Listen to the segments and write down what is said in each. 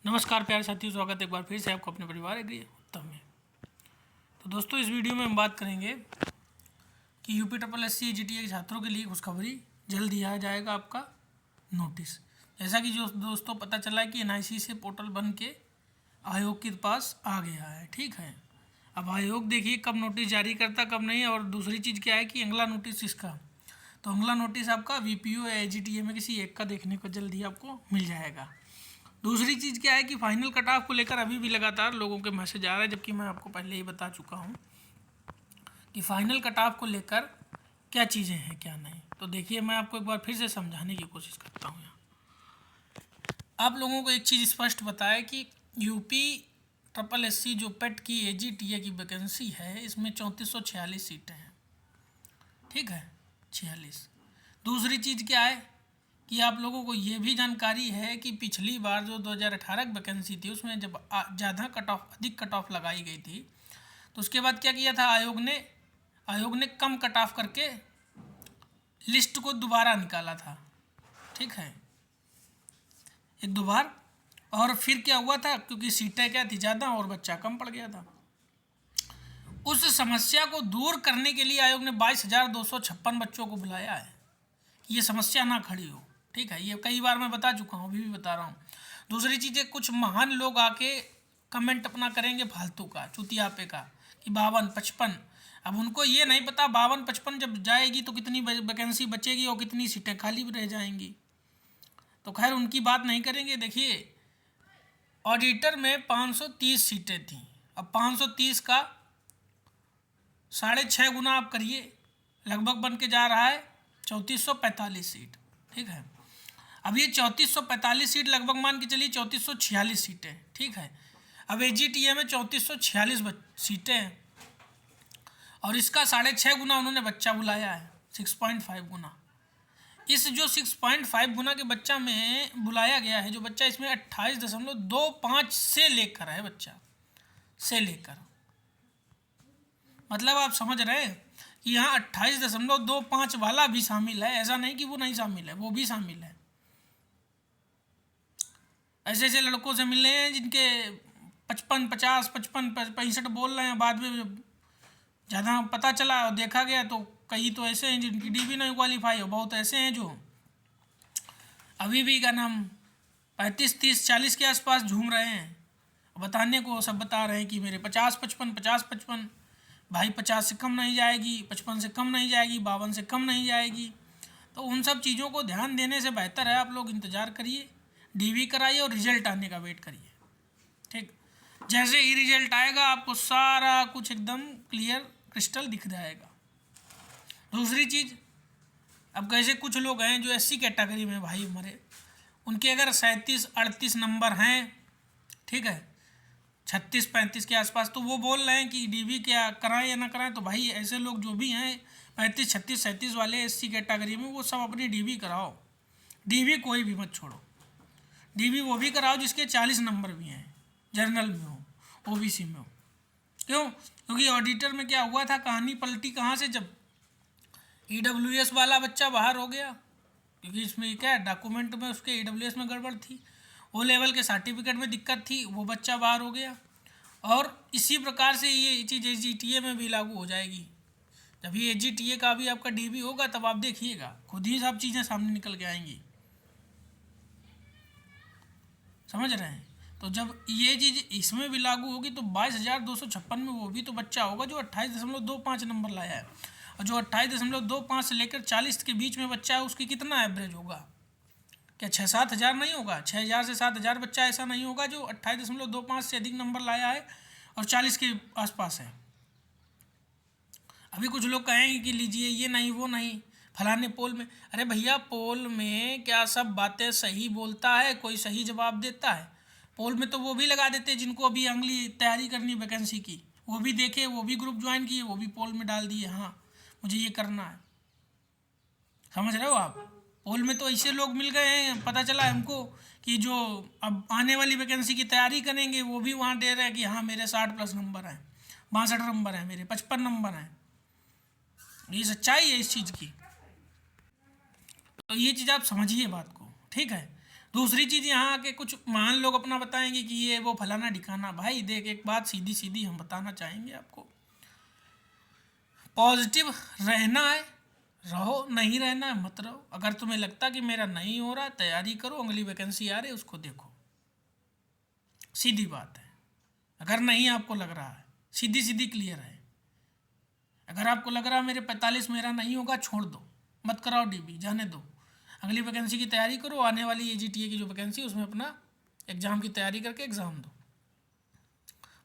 नमस्कार प्यारे साथियों, स्वागत है एक बार फिर से आपको अपने परिवार एग्री उत्तम में। तो दोस्तों, इस वीडियो में हम बात करेंगे कि UP triple S C GTA के छात्रों के लिए खुशखबरी, जल्द दिया जाएगा आपका नोटिस। जैसा कि जो दोस्तों पता चला है कि एनआईसी से पोर्टल बन के आयोग के पास आ गया है। ठीक है, अब आयोग देखिए कब नोटिस जारी करता कब नहीं। और दूसरी चीज़ क्या है कि अगला नोटिस इसका, तो अगला नोटिस आपका वीपीओ या एजीटीए में किसी एक का देखने को जल्दी आपको मिल जाएगा। दूसरी चीज़ क्या है कि फाइनल कट ऑफ को लेकर अभी भी लगातार लोगों के मैसेज आ रहे हैं, जबकि मैं आपको पहले ही बता चुका हूँ कि फाइनल कट ऑफ को लेकर क्या चीज़ें हैं क्या नहीं। तो देखिए, मैं आपको एक बार फिर से समझाने की कोशिश करता हूँ। यहाँ आप लोगों को एक चीज़ स्पष्ट बताए कि यूपी ट्रिपल एस सी जो पेट की एजीटीए की वैकेंसी है, इसमें 3446 सीटें हैं। ठीक है, 46। दूसरी चीज़ क्या है कि आप लोगों को ये भी जानकारी है कि पिछली बार जो 2018 की वैकेंसी थी, उसमें जब ज़्यादा अधिक कट ऑफ लगाई गई थी, तो उसके बाद क्या किया था आयोग ने कम कट ऑफ करके लिस्ट को दोबारा निकाला था। ठीक है, एक दो बार। और फिर क्या हुआ था, क्योंकि सीटें क्या थी ज़्यादा और बच्चा कम पड़ गया था, उस समस्या को दूर करने के लिए आयोग ने 22,256 बच्चों को बुलाया है कि ये समस्या ना खड़ी हो। ठीक है, ये कई बार मैं बता चुका हूँ, अभी भी बता रहा हूँ। दूसरी चीज़ है, कुछ महान लोग आके कमेंट अपना करेंगे फालतू का, चुतियापे का, कि 52-55। अब उनको ये नहीं पता 52-55 जब जाएगी तो कितनी वैकेंसी बचेगी और कितनी सीटें खाली रह जाएंगी। तो खैर उनकी बात नहीं करेंगे। देखिए, ऑडिटर में 530 सीटें थी। अब 530 का 6.5 गुना आप करिए, लगभग बन के जा रहा है 3445 सीट। ठीक है, अब ये 3445 सीट लगभग मान के चलिए 3446 सीटें। ठीक है, अब एजीटीए में 3446 सीटें हैं और इसका 6.5 गुना उन्होंने बच्चा बुलाया है, 6.5 गुना। इस जो 6.5 गुना के बच्चा में बुलाया गया है, जो बच्चा इसमें 28.25 से लेकर है, बच्चा से लेकर, मतलब आप समझ रहे हैं कि यहाँ 28.25 वाला भी शामिल है। ऐसा नहीं कि वो नहीं शामिल है, वो भी शामिल है। ऐसे ऐसे लड़कों से मिले हैं जिनके 55, 50, 55, 65 बोल रहे हैं। बाद में ज़्यादा पता चला और देखा गया तो कई तो ऐसे हैं जिनकी डीबी नहीं क्वालिफाई हो, बहुत ऐसे हैं जो अभी भी का नाम 35, 30, 40 के आसपास झूम रहे हैं। बताने को सब बता रहे हैं कि मेरे 50, 55, 50, 55। भाई 50 से कम नहीं जाएगी, 55 से कम नहीं जाएगी, 52 से कम नहीं जाएगी। तो उन सब चीज़ों को ध्यान देने से बेहतर है आप लोग इंतज़ार करिए, डीवी कराइए और रिजल्ट आने का वेट करिए। ठीक, जैसे ही रिजल्ट आएगा आपको सारा कुछ एकदम क्लियर क्रिस्टल दिख जाएगा। दूसरी चीज़, अब कैसे कुछ लोग हैं जो एससी कैटेगरी में भाई हमारे, उनके अगर 37-38 नंबर हैं, ठीक है, 36-35 के आसपास, तो वो बोल रहे हैं कि डीवी क्या कराएं या ना कराएं। तो भाई ऐसे लोग जो भी हैं 35, 36, 37 वाले एससी कैटेगरी में, वो सब अपनी डीवी कराओ। डीवी कोई भी मत छोड़ो, डीवी वो भी कराओ जिसके 40 नंबर भी हैं, जनरल में हो, ओबीसी में हो। क्यों? क्योंकि ऑडिटर में क्या हुआ था, कहानी पलटी कहाँ से, जब ईडब्ल्यूएस वाला बच्चा बाहर हो गया, क्योंकि इसमें क्या है, डॉक्यूमेंट में उसके ईडब्ल्यूएस में गड़बड़ थी, ओ लेवल के सर्टिफिकेट में दिक्कत थी, वो बच्चा बाहर हो गया। और इसी प्रकार से ये चीज़ एजीटीए में भी लागू हो जाएगी। जब ये एजीटीए का भी आपका डीबी होगा तब आप देखिएगा, खुद ही सब चीज़ें सामने निकल के आएंगी। समझ रहे हैं? तो जब ये चीज़ इसमें भी लागू होगी तो 22,256 में वो भी तो बच्चा होगा जो 28.25 नंबर लाया है। और जो 28.25 से लेकर 40 के बीच में बच्चा है, उसकी कितना एवरेज होगा? क्या 6-7 हज़ार नहीं होगा? 6,000 से 7,000 बच्चा ऐसा नहीं होगा जो 28.25 से अधिक नंबर लाया है और 40 के आसपास है। अभी कुछ लोग कहेंगे कि लीजिए ये नहीं वो नहीं, फलाने पोल में। अरे भैया, पोल में क्या सब बातें सही बोलता है? कोई सही जवाब देता है? पोल में तो वो भी लगा देते हैं जिनको अभी अगली तैयारी करनी वैकेंसी की, वो भी देखे, वो भी ग्रुप ज्वाइन किए, वो भी पोल में डाल दिए, हाँ मुझे ये करना है। समझ रहे हो आप? पोल में तो ऐसे लोग मिल गए हैं, पता चला हमको कि जो अब आने वाली वैकेंसी की तैयारी करेंगे वो भी वहाँ दे रहे हैं कि हाँ मेरे 60+ नंबर हैं, 62 नंबर हैं, मेरे 55 नंबर हैं। ये सच्चाई है इस चीज़ की। तो ये चीज़ आप समझिए बात को। ठीक है, दूसरी चीज़ यहाँ आके कुछ महान लोग अपना बताएंगे कि ये वो फलाना ढिकाना। भाई देख, एक बात सीधी सीधी हम बताना चाहेंगे आपको, पॉजिटिव रहना है रहो, नहीं रहना है मत रहो। अगर तुम्हें लगता कि मेरा नहीं हो रहा, तैयारी करो, अगली वैकेंसी आ रही है उसको देखो, सीधी बात है। अगर नहीं आपको लग रहा है, सीधी सीधी क्लियर है। अगर आपको लग रहा है मेरे 45 मेरा नहीं होगा, छोड़ दो, मत कराओ डीबी, जाने दो, अगली वैकेंसी की तैयारी करो। आने वाली एजीटीए की जो वैकेंसी उसमें अपना एग्ज़ाम की तैयारी करके एग्ज़ाम दो।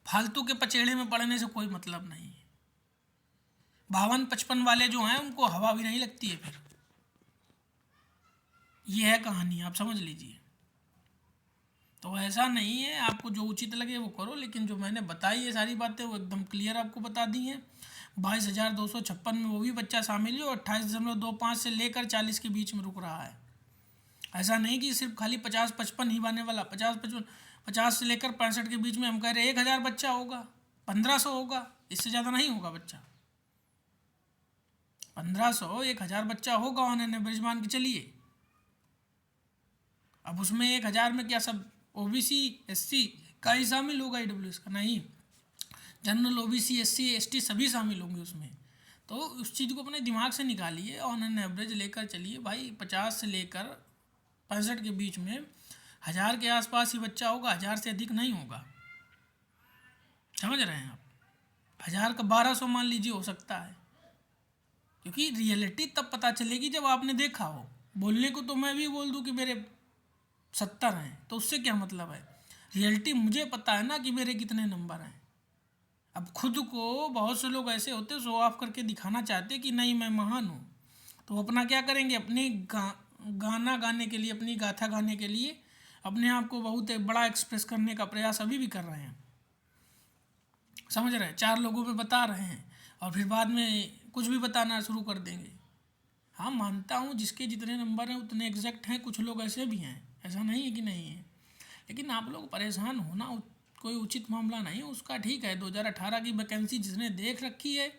फालतू के पचेड़े में पढ़ने से कोई मतलब नहीं है। 52-55 वाले जो हैं उनको हवा भी नहीं लगती है फिर। ये है कहानी, आप समझ लीजिए। तो ऐसा नहीं है, आपको जो उचित लगे वो करो, लेकिन जो मैंने बताई ये सारी बातें वो एकदम क्लियर आपको बता दी हैं। 22,256 में वो भी बच्चा शामिल है, 28.25 से लेकर 40 के बीच में रुक रहा है। ऐसा नहीं कि सिर्फ खाली 50-55 ही आने वाला, 50 से लेकर 65 के बीच में हम कह रहे 1,000 बच्चा होगा, 1,500 होगा, इससे ज़्यादा नहीं होगा बच्चा। 1,500 1,000 बच्चा होगा ऑन एन एवरेज मान के चलिए। अब उसमें 1,000 में क्या सब ओबीसी एससी का ही शामिल होगा, ईडब्ल्यूएस का नहीं, जनरल ओबीसी एससी एसटी सभी शामिल होंगे उसमें। तो उस चीज़ को अपने दिमाग से निकालिए, ऑन एन एवरेज लेकर चलिए भाई। 50 से लेकर 65 के बीच में 1,000 के आसपास ही बच्चा होगा, 1,000 से अधिक नहीं होगा। समझ रहे हैं आप? 1,000 का 1,200 मान लीजिए हो सकता है, क्योंकि रियलिटी तब पता चलेगी जब आपने देखा हो। बोलने को तो मैं भी बोल दूं कि मेरे 70 हैं, तो उससे क्या मतलब है? रियलिटी मुझे पता है ना कि मेरे कितने नंबर हैं। अब खुद को बहुत से लोग ऐसे होते शो ऑफ करके दिखाना चाहते कि नहीं मैं महान हूँ, तो अपना क्या करेंगे, अपने गाना गाने के लिए, अपनी गाथा गाने के लिए अपने आप को बहुत बड़ा एक्सप्रेस करने का प्रयास अभी भी कर रहे हैं। समझ रहे हैं? 4 लोगों पे बता रहे हैं और फिर बाद में कुछ भी बताना शुरू कर देंगे। हाँ मानता हूँ जिसके जितने नंबर हैं उतने एग्जैक्ट हैं, कुछ लोग ऐसे भी हैं, ऐसा नहीं है कि नहीं है। लेकिन आप लोग परेशान होना कोई उचित मामला नहीं है उसका। ठीक है, 2018 की वैकेंसी जिसने देख रखी है,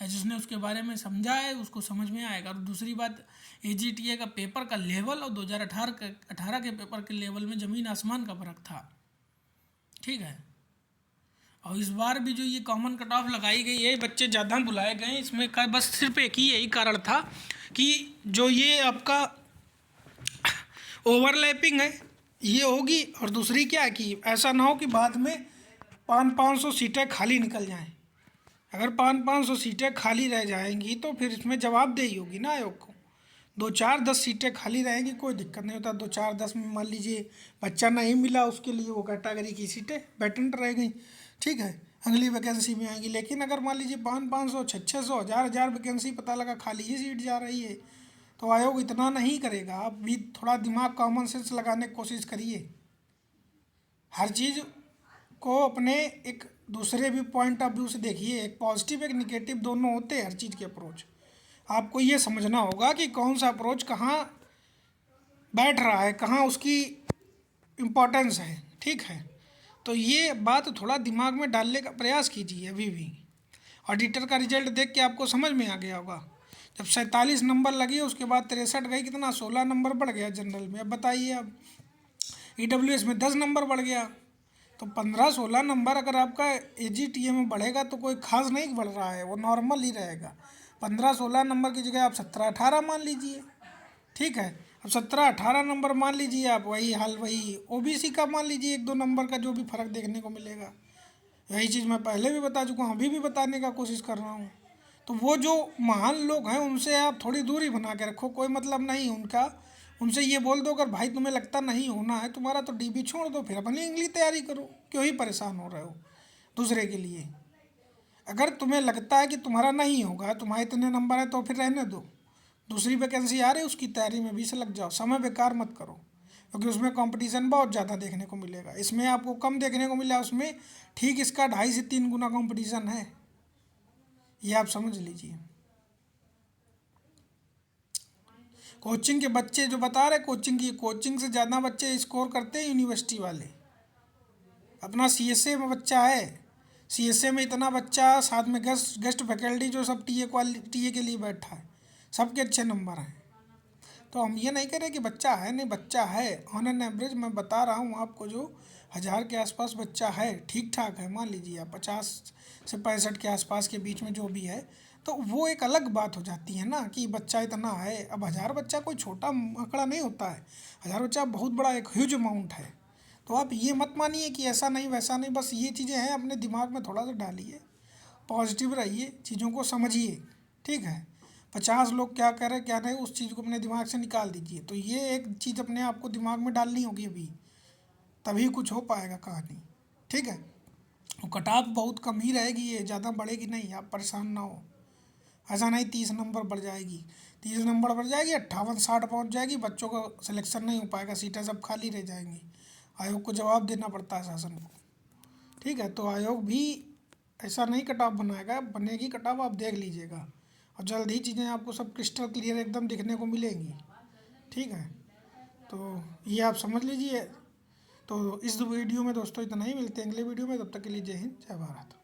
जिसने उसके बारे में समझा है, उसको समझ में आएगा। और दूसरी बात, एजीटीए का पेपर का लेवल और 2018 के पेपर के लेवल में ज़मीन आसमान का फ़र्क था। ठीक है, और इस बार भी जो ये कॉमन कट ऑफ लगाई गई है, बच्चे ज़्यादा बुलाए गए, इसमें का बस सिर्फ एक ही यही कारण था कि जो ये आपका ओवरलैपिंग है ये होगी, और दूसरी क्या है कि ऐसा ना हो कि बाद में 500 सीटें खाली निकल जाएं। अगर 500 सीटें खाली रह जाएंगी तो फिर इसमें जवाबदेही होगी ना आयोग को। 2-4-10 सीटें खाली रहेंगी, कोई दिक्कत नहीं होता। 2-4-10 में मान लीजिए बच्चा नहीं मिला, उसके लिए वो कैटेगरी की सीटें वैकेंट रह गई, ठीक है, अगली वैकेंसी में आएंगी। लेकिन अगर मान लीजिए 500, 600, 1000 वैकेंसी पता लगा खाली ही सीट जा रही है, तो आयोग इतना नहीं करेगा। आप भी थोड़ा दिमाग कॉमन सेंस लगाने की कोशिश करिए। हर चीज़ को अपने एक दूसरे भी पॉइंट ऑफ व्यू से देखिए। एक पॉजिटिव एक निगेटिव दोनों होते हैं हर चीज़ के अप्रोच। आपको ये समझना होगा कि कौन सा अप्रोच कहाँ बैठ रहा है, कहाँ उसकी इम्पोर्टेंस है। ठीक है, तो ये बात थोड़ा दिमाग में डालने का प्रयास कीजिए अभी भी। ऑडिटर का रिजल्ट देख के आपको समझ में आ गया होगा। जब 47 नंबर लगी उसके बाद 63 गई, कितना 16 नंबर बढ़ गया जनरल में। अब बताइए, अब ईडब्ल्यूएस में 10 नंबर बढ़ गया, तो 15-16 नंबर अगर आपका एजीटीए में बढ़ेगा तो कोई खास नहीं बढ़ रहा है, वो नॉर्मल ही रहेगा। 15-16 नंबर की जगह आप 17-18 मान लीजिए। ठीक है, अब 17-18 नंबर मान लीजिए आप, वही हाल वही ओबीसी का मान लीजिए, 1-2 नंबर का जो भी फ़र्क देखने को मिलेगा। यही चीज़ मैं पहले भी बता चुका हूँ, अभी भी बताने का कोशिश कर रहा हूँ। तो वो जो महान लोग हैं उनसे आप थोड़ी दूरी बना के रखो, कोई मतलब नहीं उनका। उनसे ये बोल दो अगर भाई तुम्हें लगता नहीं होना है तुम्हारा तो डीबी छोड़ दो, फिर अपनी इंग्लिश तैयारी करो, क्यों ही परेशान हो रहे हो दूसरे के लिए। अगर तुम्हें लगता है कि तुम्हारा नहीं होगा, तुम्हारे इतने नंबर हैं, तो फिर रहने दो। दूसरी वैकेंसी आ रही है उसकी तैयारी में भी से लग जाओ, समय बेकार मत करो, क्योंकि उसमें कंपटीशन बहुत ज़्यादा देखने को मिलेगा। इसमें आपको कम देखने को मिला, उसमें ठीक इसका 2.5 से 3 गुना कंपटीशन है, ये आप समझ लीजिए। कोचिंग के बच्चे जो बता रहे, कोचिंग से ज़्यादा बच्चे स्कोर करते हैं यूनिवर्सिटी वाले। अपना सीएसए में बच्चा है, सीएसए में इतना बच्चा, साथ में गेस्ट फैकल्टी जो सब टीए के लिए बैठा है, सबके अच्छे नंबर हैं। तो हम ये नहीं कह रहे कि बच्चा है नहीं, बच्चा है। ऑन एन एवरेज मैं बता रहा हूँ आपको, जो 1000 के आसपास बच्चा है, ठीक ठाक है। मान लीजिए आप 50 से 65 के आसपास के बीच में जो भी है, तो वो एक अलग बात हो जाती है ना कि बच्चा इतना है। अब 1000 बच्चा कोई छोटा आंकड़ा नहीं होता है, 1000 बच्चा बहुत बड़ा एक ह्यूज अमाउंट है। तो आप ये मत मानिए कि ऐसा नहीं वैसा नहीं, बस ये चीज़ें हैं अपने दिमाग में थोड़ा सा डालिए, पॉजिटिव रहिए, चीज़ों को समझिए, ठीक है। 50 लोग क्या कह रहे हैं क्या नहीं, उस चीज़ को अपने दिमाग से निकाल दीजिए। तो ये एक चीज़ अपने आप को दिमाग में डालनी होगी अभी, तभी कुछ हो पाएगा कहानी, ठीक है। और कट ऑफ बहुत कम ही रहेगी, ये ज़्यादा बढ़ेगी नहीं, आप परेशान ना हो। ऐसा नहीं 30 नंबर बढ़ जाएगी, 30 नंबर बढ़ जाएगी, 58-60 पहुंच जाएगी, बच्चों का सिलेक्शन नहीं हो पाएगा, सीटें सब खाली रह जाएंगी। आयोग को जवाब देना पड़ता है, शासन को, ठीक है। तो आयोग भी ऐसा नहीं कट ऑफ बनाएगा, बनेगी कट ऑफ, आप देख लीजिएगा। और जल्द ही चीज़ें आपको सब क्रिस्टल क्लियर एकदम दिखने को मिलेंगी, ठीक है। तो ये आप समझ लीजिए। तो इस वीडियो में दोस्तों इतना ही, मिलते हैं अगले वीडियो में, तब तक के लिए जय हिंद जय भारत।